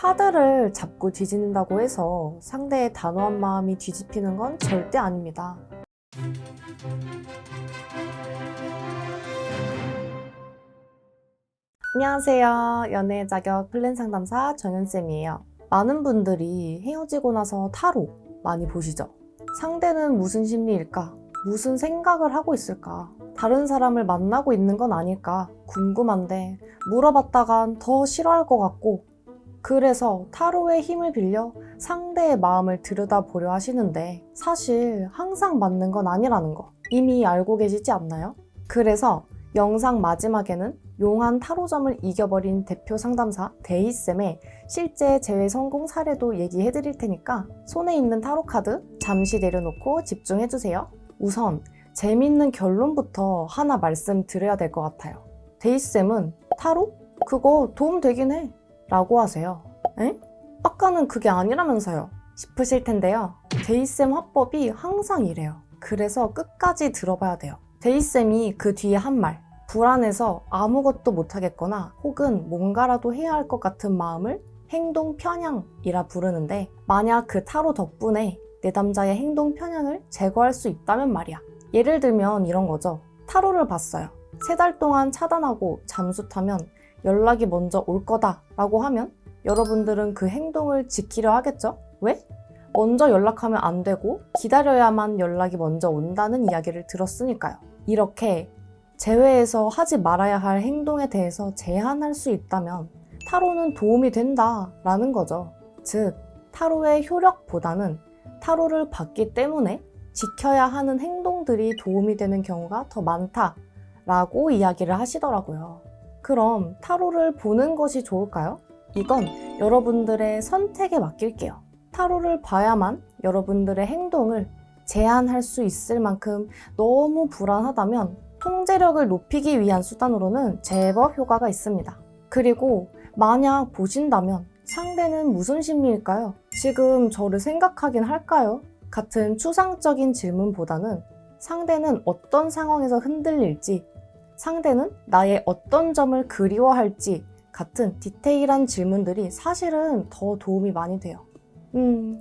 카드를 잡고 뒤집는다고 해서 상대의 단호한 마음이 뒤집히는 건 절대 아닙니다. 안녕하세요. 연애 자격 플랜 상담사 정연쌤이에요. 많은 분들이 헤어지고 나서 타로 많이 보시죠? 상대는 무슨 심리일까? 무슨 생각을 하고 있을까? 다른 사람을 만나고 있는 건 아닐까? 궁금한데 물어봤다간 더 싫어할 것 같고, 그래서 타로의 힘을 빌려 상대의 마음을 들여다보려 하시는데 사실 항상 맞는 건 아니라는 거 이미 알고 계시지 않나요? 그래서 영상 마지막에는 용한 타로점을 이겨버린 대표 상담사 데이쌤의 실제 재회 성공 사례도 얘기해 드릴 테니까 손에 있는 타로 카드 잠시 내려놓고 집중해 주세요. 우선 재밌는 결론부터 하나 말씀드려야 될 것 같아요. 데이쌤은 타로? 그거 도움 되긴 해 라고 하세요. 에? 아까는 그게 아니라면서요 싶으실 텐데요. 데이쌤 화법이 항상 이래요. 그래서 끝까지 들어봐야 돼요. 데이쌤이 그 뒤에 한 말, 불안해서 아무것도 못하겠거나 혹은 뭔가라도 해야 할 것 같은 마음을 행동 편향이라 부르는데, 만약 그 타로 덕분에 내 남자의 행동 편향을 제거할 수 있다면 말이야. 예를 들면 이런 거죠. 타로를 봤어요. 3달 동안 차단하고 잠수 타면 연락이 먼저 올 거다 라고 하면 여러분들은 그 행동을 지키려 하겠죠? 왜? 먼저 연락하면 안 되고 기다려야만 연락이 먼저 온다는 이야기를 들었으니까요. 이렇게 재회에서 하지 말아야 할 행동에 대해서 제한할 수 있다면 타로는 도움이 된다라는 거죠. 즉, 타로의 효력보다는 타로를 받기 때문에 지켜야 하는 행동들이 도움이 되는 경우가 더 많다라고 이야기를 하시더라고요. 그럼 타로를 보는 것이 좋을까요? 이건 여러분들의 선택에 맡길게요. 타로를 봐야만 여러분들의 행동을 제한할 수 있을 만큼 너무 불안하다면 통제력을 높이기 위한 수단으로는 제법 효과가 있습니다. 그리고 만약 보신다면 상대는 무슨 심리일까요? 지금 저를 생각하긴 할까요? 같은 추상적인 질문보다는 상대는 어떤 상황에서 흔들릴지, 상대는 나의 어떤 점을 그리워할지 같은 디테일한 질문들이 사실은 더 도움이 많이 돼요.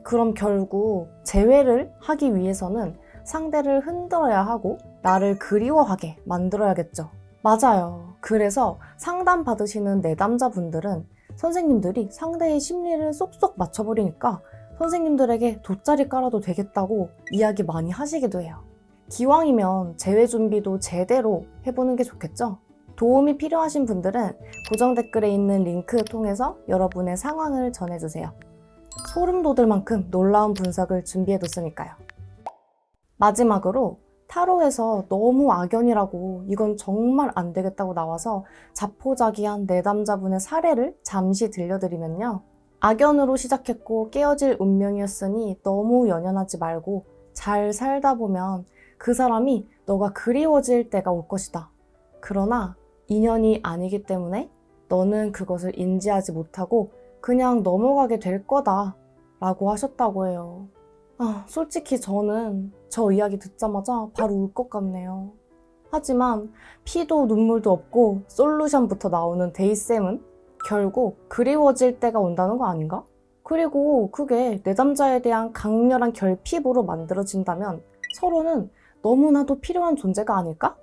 그럼 결국 재회를 하기 위해서는 상대를 흔들어야 하고 나를 그리워하게 만들어야겠죠. 맞아요. 그래서 상담 받으시는 내담자분들은 선생님들이 상대의 심리를 쏙쏙 맞춰버리니까 선생님들에게 돗자리 깔아도 되겠다고 이야기 많이 하시기도 해요. 기왕이면 재회 준비도 제대로 해보는 게 좋겠죠? 도움이 필요하신 분들은 고정 댓글에 있는 링크 통해서 여러분의 상황을 전해주세요. 소름 돋을 만큼 놀라운 분석을 준비해뒀으니까요. 마지막으로 타로에서 너무 악연이라고 이건 정말 안 되겠다고 나와서 자포자기한 내담자분의 사례를 잠시 들려드리면요. 악연으로 시작했고 깨어질 운명이었으니 너무 연연하지 말고 잘 살다 보면 그 사람이 너가 그리워질 때가 올 것이다. 그러나 인연이 아니기 때문에 너는 그것을 인지하지 못하고 그냥 넘어가게 될 거다 라고 하셨다고 해요. 솔직히 저는 저 이야기 듣자마자 바로 울 것 같네요. 하지만 피도 눈물도 없고 솔루션부터 나오는 데이쌤은 결국 그리워질 때가 온다는 거 아닌가? 그리고 그게 내담자에 대한 강렬한 결핍으로 만들어진다면 서로는 너무나도 필요한 존재가 아닐까?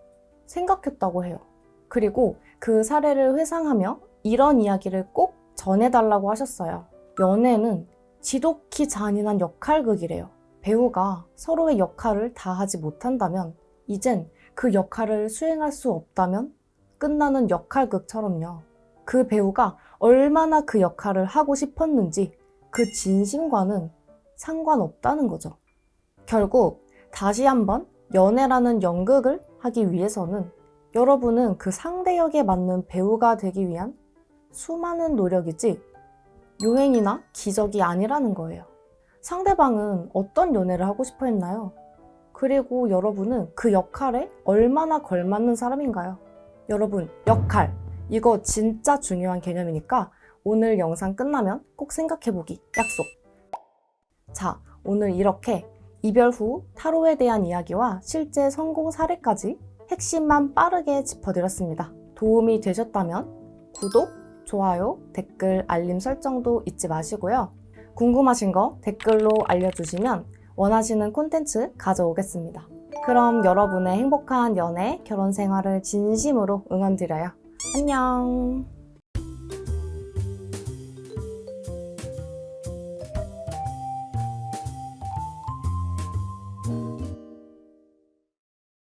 생각했다고 해요. 그리고 그 사례를 회상하며 이런 이야기를 꼭 전해달라고 하셨어요. 연애는 지독히 잔인한 역할극이래요. 배우가 서로의 역할을 다 하지 못한다면, 이젠 그 역할을 수행할 수 없다면 끝나는 역할극처럼요. 그 배우가 얼마나 그 역할을 하고 싶었는지 그 진심과는 상관없다는 거죠. 결국 다시 한번 연애라는 연극을 하기 위해서는 여러분은 그 상대 역에 맞는 배우가 되기 위한 수많은 노력이지 요행이나 기적이 아니라는 거예요. 상대방은 어떤 연애를 하고 싶어 했나요? 그리고 여러분은 그 역할에 얼마나 걸맞는 사람인가요? 여러분, 역할. 이거 진짜 중요한 개념이니까 오늘 영상 끝나면 꼭 생각해보기 약속. 자, 오늘 이렇게 이별 후 타로에 대한 이야기와 실제 성공 사례까지 핵심만 빠르게 짚어드렸습니다. 도움이 되셨다면 구독, 좋아요, 댓글, 알림 설정도 잊지 마시고요. 궁금하신 거 댓글로 알려주시면 원하시는 콘텐츠 가져오겠습니다. 그럼 여러분의 행복한 연애, 결혼 생활을 진심으로 응원드려요. 안녕!